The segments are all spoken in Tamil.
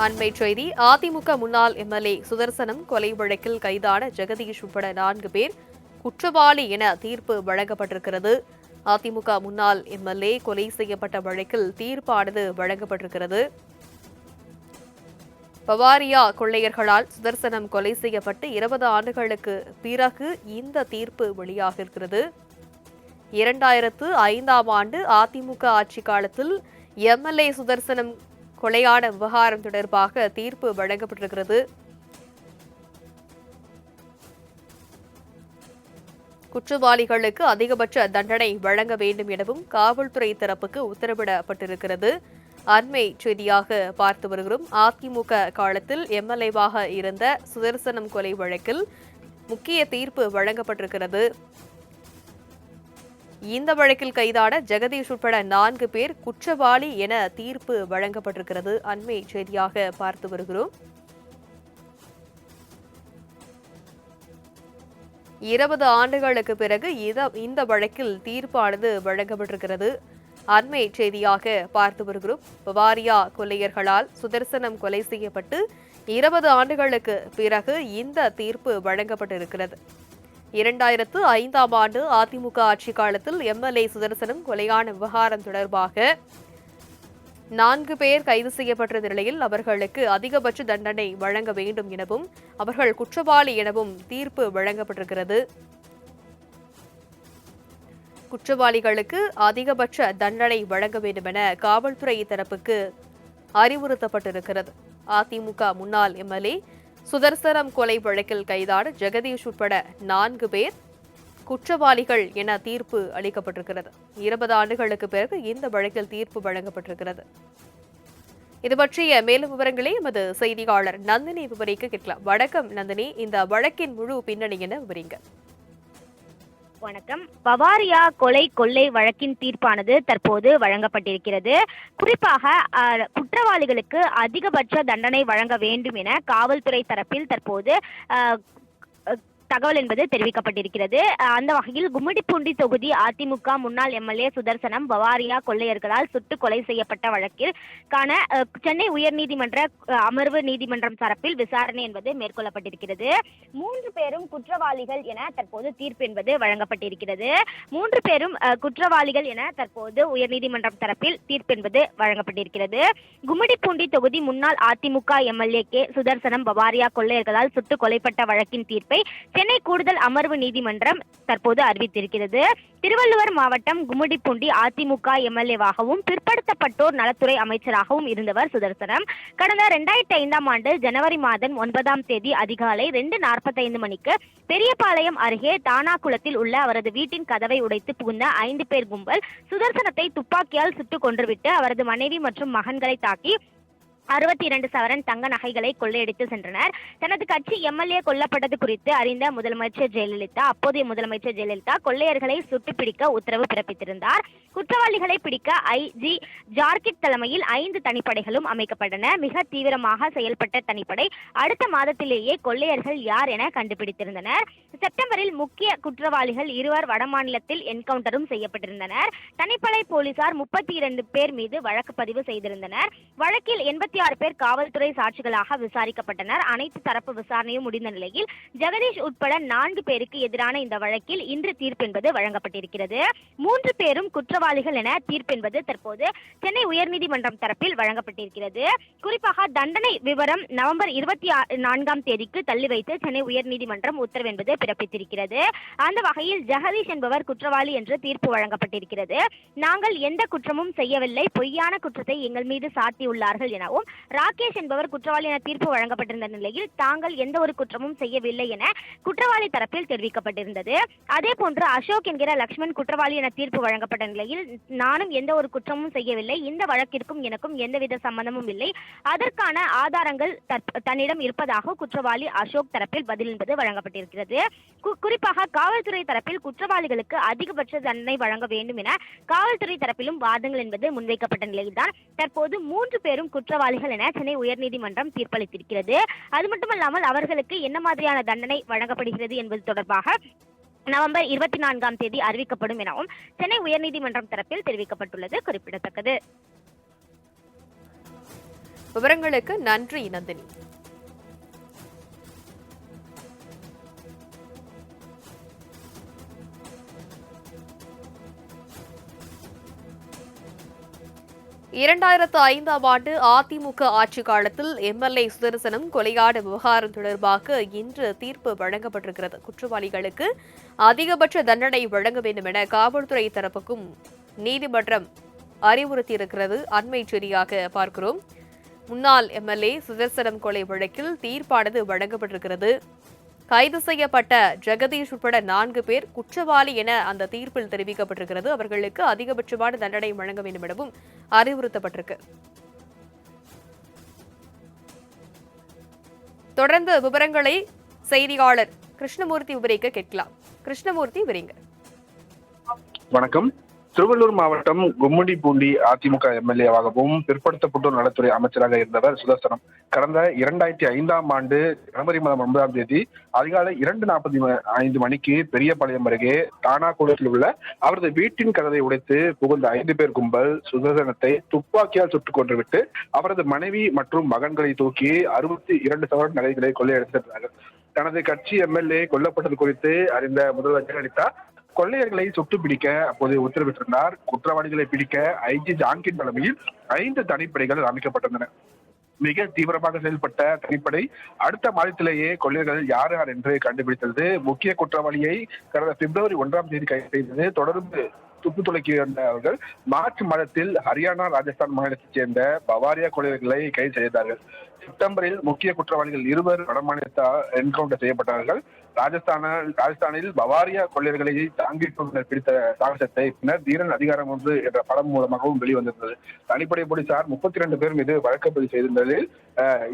அண்மை செய்தி. அதிமுக முன்னாள் எம்எல்ஏ சுதர்சனம் கொலை வழக்கில் கைதான ஜெகதீஷ் உட்பட 4 பேர் குற்றவாளி என தீர்ப்பு வழங்கப்பட்டிருக்கிறது. அதிமுக முன்னாள் எம்எல்ஏ கொலை செய்யப்பட்ட வழக்கில் தீர்ப்பானது வழங்கப்பட்டிருக்கிறது. பவாரியா கொள்ளையர்களால் சுதர்சனம் கொலை செய்யப்பட்டு 20 ஆண்டுகளுக்கு பிறகு இந்த தீர்ப்பு வெளியாகியிருக்கிறது. 2005ஆம் ஆண்டு அதிமுக ஆட்சி காலத்தில் எம்எல்ஏ சுதர்சனம் கொலையான விவகாரம் தொடர்பாக தீர்ப்பு வழங்கப்பட்டிருக்கிறது. குற்றவாளிகளுக்கு அதிகபட்ச தண்டனை வழங்க வேண்டும் எனவும் காவல்துறை தரப்புக்கு உத்தரவிடப்பட்டிருக்கிறது. அண்மை செய்தியாக பார்த்து வருகிறோம். அதிமுக காலத்தில் எம்எல்ஏவாக இருந்த சுதர்சனம் கொலை வழக்கில் முக்கிய தீர்ப்பு வழங்கப்பட்டிருக்கிறது. இந்த வழக்கில் கைதான ஜெகதீஷ் உட்பட 4 பேர் குற்றவாளி என தீர்ப்பு வழங்கப்பட்டிருக்கிறது. அண்மை செய்தியாக பார்த்து வருகிறோம். 20 ஆண்டுகளுக்கு பிறகு இந்த வழக்கில் தீர்ப்பானது வழங்கப்பட்டிருக்கிறது. அண்மை செய்தியாக பார்த்து வருகிறோம். பவாரியா கொள்ளையர்களால் சுதர்சனம் கொலை செய்யப்பட்டு 20 ஆண்டுகளுக்கு பிறகு இந்த தீர்ப்பு வழங்கப்பட்டிருக்கிறது. 2005ஆம் ஆண்டு அதிமுக ஆட்சி காலத்தில் எம்எல்ஏ சுதர்சனம் கொலையான விவகாரம் தொடர்பாக 4 பேர் கைது செய்யப்பட்டிருந்த நிலையில் அவர்களுக்கு அதிகபட்ச தண்டனை வழங்க வேண்டும் எனவும் அவர்கள் குற்றவாளி எனவும் தீர்ப்பு வழங்கப்பட்டிருக்கிறது. குற்றவாளிகளுக்கு அதிகபட்ச தண்டனை வழங்க வேண்டும் என காவல்துறை தரப்புக்கு அறிவுறுத்தப்பட்டிருக்கிறது. அதிமுக முன்னாள் எம்எல்ஏ சுதர்சனம் கொலை வழக்கில் கைதான ஜெகதீஷ் உட்பட 4 பேர் குற்றவாளிகள் என தீர்ப்பு அளிக்கப்பட்டிருக்கிறது. 20 ஆண்டுகளுக்கு பிறகு இந்த வழக்கில் தீர்ப்பு வழங்கப்பட்டிருக்கிறது. இது பற்றிய மேலும் விவரங்களை எமது செய்தியாளர் நந்தினி விவரிக்க கேட்கலாம். வணக்கம் நந்தினி, இந்த வழக்கின் முழு பின்னணி என விவரிங்க. வணக்கம். பவாரியா கொள்ளை வழக்கின் தீர்ப்பானது தற்போது வழங்கப்பட்டிருக்கிறது. குறிப்பாக குற்றவாளிகளுக்கு அதிகபட்ச தண்டனை வழங்க வேண்டும் என காவல்துறை தரப்பில் தற்போது தகவல் என்பது தெரிவிக்கப்பட்டிருக்கிறது. அந்த வகையில் கும்மிடிப்பூண்டி தொகுதி அதிமுக முன்னாள் எம்எல்ஏ சுதர்சனம் பவாரியா கொள்ளையர்களால் சுட்டு கொலை செய்யப்பட்ட வழக்கிற்கான சென்னை உயர்நீதிமன்ற அமர்வு நீதிமன்றம் தரப்பில் விசாரணை என்பது மேற்கொள்ளப்பட்டிருக்கிறது. 3 பேரும் குற்றவாளிகள் என தற்போது தீர்ப்பு என்பது வழங்கப்பட்டிருக்கிறது. 3 பேரும் குற்றவாளிகள் என தற்போது உயர்நீதிமன்றம் தரப்பில் தீர்ப்பு என்பது வழங்கப்பட்டிருக்கிறது. கும்மிடிப்பூண்டி தொகுதி முன்னாள் அதிமுக எம்எல்ஏ கே சுதர்சனம் பவாரியா கொள்ளையர்களால் சுட்டு கொலைப்பட்ட வழக்கின் தீர்ப்பை சென்னை கூடுதல் அமர்வு நீதிமன்றம் தற்போது அறிவித்திருக்கிறது. திருவள்ளுவர் மாவட்டம் கும்மிடிப்பூண்டி அதிமுக எம்எல்ஏவாகவும் பிற்படுத்தப்பட்டோர் நலத்துறை அமைச்சராகவும் இருந்தவர் சுதர்சனம். கடந்த 2005ஆம் ஆண்டு ஜனவரி மாதம் 9ஆம் தேதி அதிகாலை 2:45 மணிக்கு பெரியபாளையம் அருகே தானாகுளத்தில் உள்ள அவரது வீட்டின் கதவை உடைத்து புகுந்த 5 பேர் கும்பல் சுதர்சனத்தை துப்பாக்கியால் சுட்டுக் கொன்றுவிட்டு அவரது மனைவி மற்றும் மகன்களை தாக்கி 62 சவரன் தங்க நகைகளை கொள்ளையடித்து சென்றனர். தனது கட்சி எம்எல்ஏ கொல்லப்பட்டது குறித்து அறிந்த அப்போதைய முதலமைச்சர் ஜெயலலிதா கொள்ளையர்களை சுட்டு பிடிக்க உத்தரவு பிறப்பித்திருந்தார். குற்றவாளிகளை பிடிக்க ஐஜி ஜார்கிட் தலைமையில் 5 தனிப்படைகளும் அமைக்கப்பட்டன. மிக தீவிரமாக செயல்பட்ட தனிப்படை அடுத்த மாதத்திலேயே கொள்ளையர்கள் யார் என கண்டுபிடித்திருந்தனர். செப்டம்பரில் முக்கிய குற்றவாளிகள் 2 வடமாநிலத்தில் என்கவுண்டரும் செய்யப்பட்டிருந்தனர். தனிப்படை போலீசார் 32 பேர் மீது வழக்கு பதிவு செய்திருந்தனர். வழக்கில் 86 பேர் காவல்துறை சாட்சிகளாக விசாரிக்கப்பட்டனர். அனைத்து தரப்பு விசாரணையும் முடிந்த நிலையில் ஜெகதீஷ் உட்பட 4 பேருக்கு எதிரான இந்த வழக்கில் இன்று தீர்ப்பு என்பது வழங்கப்பட்டிருக்கிறது. 3 பேரும் குற்றவாளிகள் என தீர்ப்பு என்பது தற்போது சென்னை உயர்நீதிமன்றம் தரப்பில் வழங்கப்பட்டிருக்கிறது. குறிப்பாக தண்டனை விவரம் நவம்பர் 24ஆம் தேதிக்கு தள்ளி வைத்து சென்னை உயர்நீதிமன்றம் உத்தரவு என்பது பிறப்பித்திருக்கிறது. அந்த வகையில் ஜெகதீஷ் என்பவர் குற்றவாளி என்று தீர்ப்பு வழங்கப்பட்டிருக்கிறது. நாங்கள் எந்த குற்றமும் செய்யவில்லை, பொய்யான குற்றத்தை எங்கள் மீது சாட்டியுள்ளார்கள் எனவும் ராகேஷ் என்பவர் குற்றவாளி என தீர்ப்பு வழங்கப்பட்டிருந்த நிலையில் தாங்கள் எந்த ஒரு குற்றமும் செய்யவில்லை என குற்றவாளி தரப்பில் தெரிவிக்கப்பட்டிருந்தது. அதே போன்று அசோக் என்கிற லக்ஷ்மண் குற்றவாளி என தீர்ப்பு வழங்கப்பட்ட நிலையில் நானும் எந்த ஒரு குற்றமும் செய்யவில்லை, இந்த வழக்கிற்கும் எனக்கும் எந்தவித சம்பந்தமும் இல்லை, அதற்கான ஆதாரங்கள் தன்னிடம் இருப்பதாக குற்றவாளி அசோக் தரப்பில் பதில் என்பது வழங்கப்பட்டிருக்கிறது. குறிப்பாக காவல்துறை தரப்பில் குற்றவாளிகளுக்கு அதிகபட்ச தண்டனை வழங்க வேண்டும் என காவல்துறை தரப்பிலும் வாதங்கள் என்பது முன்வைக்கப்பட்ட நிலையில்தான் தற்போது 3 பேரும் குற்றவாளிகள் என சென்னை உயர்நீதிமன்றம் தீர்ப்பளித்திருக்கிறது. அது மட்டுமல்லாமல் அவர்களுக்கு என்ன மாதிரியான தண்டனை வழங்கப்படுகிறது என்பது தொடர்பாக நவம்பர் 24ஆம் தேதி அறிவிக்கப்படும் எனவும் சென்னை உயர்நீதிமன்றம் தரப்பில் தெரிவிக்கப்பட்டுள்ளது குறிப்பிடத்தக்கது. விவரங்களுக்கு நன்றி நந்தினி. இரண்டாயிரத்து 5ஆம் ஆண்டு அதிமுக ஆட்சி காலத்தில் எம்எல்ஏ சுதர்சனம் கொலையாடு விவகாரம் தொடர்பாக இன்று தீர்ப்பு வழங்கப்பட்டிருக்கிறது. குற்றவாளிகளுக்கு அதிகபட்ச தண்டனை வழங்க வேண்டும் என காவல்துறை தரப்புக்கும் நீதிமன்றம் அறிவுறுத்தியிருக்கிறது. அண்மை செய்தியாக பார்க்கிறோம். முன்னாள் எம்எல்ஏ சுதர்சனம் கொலை வழக்கில் தீர்ப்பானது வழங்கப்பட்டிருக்கிறது. கைது செய்யப்பட்ட ஜெகதீஷ் உட்பட 4 பேர் குற்றவாளி என அந்த தீர்ப்பில் தெரிவிக்கப்பட்டிருக்கிறது. அவர்களுக்கு அதிகபட்சமான தண்டனை வழங்க வேண்டும் எனவும் அறிவுறுத்தப்பட்டிருக்கு. தொடர்ந்து விவரங்களை செய்தியாளர் கிருஷ்ணமூர்த்தி விவரிக்க கேட்கலாம். கிருஷ்ணமூர்த்தி விவரிங்க. வணக்கம். திருவள்ளூர் மாவட்டம் கும்மிடிப்பூண்டி அதிமுக எம்எல்ஏவாகவும் பிற்படுத்தப்பட்டோர் நலத்துறை அமைச்சராக இருந்தவர் சுதர்சனம் கடந்த 2005ஆம் ஆண்டு ஜனவரி மாதம் 9ஆம் தேதி அதிகாலை 2:45 மணிக்கு பெரியபாளையம் அருகே தானாகுளத்தில் உள்ள அவரது வீட்டின் கதவை உடைத்து புகுந்த 5 பேர் கும்பல் சுதர்சனத்தை துப்பாக்கியால் சுட்டுக் கொன்றுவிட்டு அவரது மனைவி மற்றும் மகன்களை தூக்கி 62 சவரன் நகைகளை கொள்ளையடித்திருந்தார்கள். தனது கட்சி எம்எல்ஏ கொல்லப்பட்டது குறித்து அறிந்த முதல்வர் ஜெயலலிதா கொள்ளையர்களை சுட்டு பிடிக்க அப்போது உத்தரவிட்டிருந்தார். குற்றவாளிகளை பிடிக்க ஐஜி ஜான்கின் தலைமையில் 5 தனிப்படைகள் அமைக்கப்பட்டிருந்தன. மிக தீவிரமாக செயல்பட்ட தனிப்படை அடுத்த மாதத்திலேயே கொள்ளையர்கள் யார் யார் என்று கண்டுபிடித்தது. முக்கிய குற்றவாளியை கடந்த பிப்ரவரி 1ஆம் தேதி கைது செய்தது. தொடர்ந்து துப்பு துளைக்கி வந்தவர்கள் மார்ச் மாதத்தில் ஹரியானா, ராஜஸ்தான் மாநிலத்தைச் சேர்ந்த பவாரியா கொள்ளையர்களை கைது செய்தார்கள். செப்டம்பரில் முக்கிய குற்றவாளிகள் 2 வடமாநிலத்தால் என்கவுண்டர் செய்யப்பட்டார்கள். ராஜஸ்தானில் பவாரியா கொள்ளையர்களை தாங்கிட்டு பிடித்த சாகசத்தை பின்னர் தீரன் அதிகாரம் 1 என்ற படம் மூலமாகவும் வெளிவந்திருந்தது. தனிப்படை போலீசார் 32 பேர் மீது வழக்கு பதிவு செய்திருந்ததில்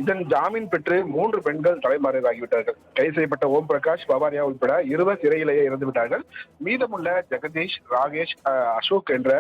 இதன் ஜாமீன் பெற்று 3 பெண்கள் தலைமறைவாகிவிட்டார்கள். கைது செய்யப்பட்ட ஓம் பிரகாஷ், பவாரியா உட்பட 2 சிறையிலேயே இறந்துவிட்டார்கள். மீதமுள்ள ஜெகதீஷ், ராகேஷ், அசோக் என்ற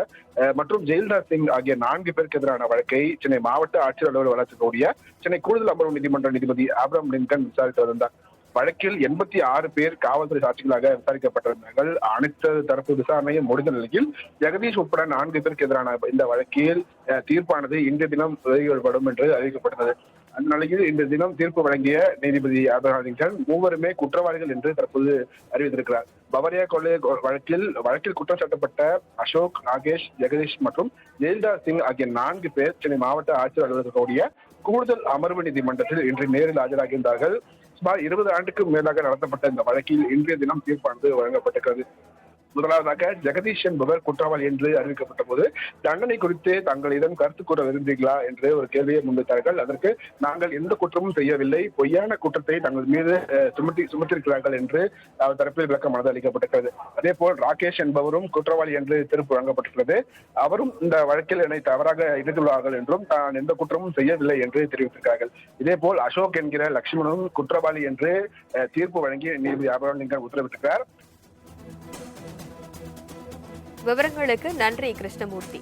மற்றும் ஜெயில்தாஸ் சிங் ஆகிய 4 பேருக்கு எதிரான வழக்கை சென்னை மாவட்ட ஆட்சியர் அலுவலர் வழக்கக்கூடிய சென்னை கூடுதல் அமர்வு நீதிமன்ற நீதிபதி ஆப்ரஹாம் லிங்கன் விசாரித்து வந்தார். வழக்கில் 86 பேர் காவல்துறை சாட்சிகளாக விசாரிக்கப்பட்டிருந்தார்கள். அனைத்து தரப்பு விசாரணையும் முடிந்த நிலையில் ஜெகதீஷ் உட்பட 4 பேருக்கு எதிரான இந்த வழக்கில் தீர்ப்பானது இன்றைய தினம் வெளியிடப்படும் என்று அறிவிக்கப்பட்டது. அந்த நிலையில் இந்த தினம் தீர்ப்பு வழங்கிய நீதிபதி ஆப்ரஹாம் லிங்கன் 3 குற்றவாளிகள் என்று தற்போது அறிவித்திருக்கிறார். பவாரியா கொள்ளை வழக்கில் குற்றம் சாட்டப்பட்ட அசோக், நாகேஷ், ஜெகதீஷ் மற்றும் ஜெயில்தாஸ் சிங் ஆகிய 4 பேர் சென்னை மாவட்ட ஆட்சியர் அலுவலகக்கூடிய கூடுதல் அமர்வு நீதிமன்றத்தில் இன்று நேரில் ஆஜராகின்றார்கள். சுமார் 20 ஆண்டுக்கு மேலாக நடத்தப்பட்ட இந்த வழக்கில் இன்றைய தினம் தீர்ப்பானது வழங்கப்பட்டிருக்கிறது. முதலாவதாக ஜெகதீஷ் என்பவர் குற்றவாளி என்று அறிவிக்கப்பட்ட போது தண்டனை குறித்து தங்களிடம் கருத்து கூற விரும்புகிறீர்களா என்று ஒரு கேள்வியை முன்வைத்தார்கள். அதற்கு நாங்கள் எந்த குற்றமும் செய்யவில்லை, பொய்யான குற்றத்தை தங்கள் மீது சுமத்திருக்கிறார்கள் என்று அவர் தரப்பில் விளக்கமானது அளிக்கப்பட்டிருக்கிறது. அதே போல் ராகேஷ் என்பவரும் குற்றவாளி என்று தீர்ப்பு வழங்கப்பட்டிருக்கிறது. அவரும் இந்த வழக்கில் என்னை தவறாக இணைத்துள்ளார்கள் என்றும் தான் எந்த குற்றமும் செய்யவில்லை என்று தெரிவித்திருக்கிறார்கள். இதே போல் அசோக் என்கிற லட்சுமணனும் குற்றவாளி என்று தீர்ப்பு வழங்கி நீதிபதி ஆப்ரஹாம் லிங்கன் உத்தரவிட்டிருக்கிறார். விவரங்களுக்கு நன்றி கிருஷ்ணமூர்த்தி.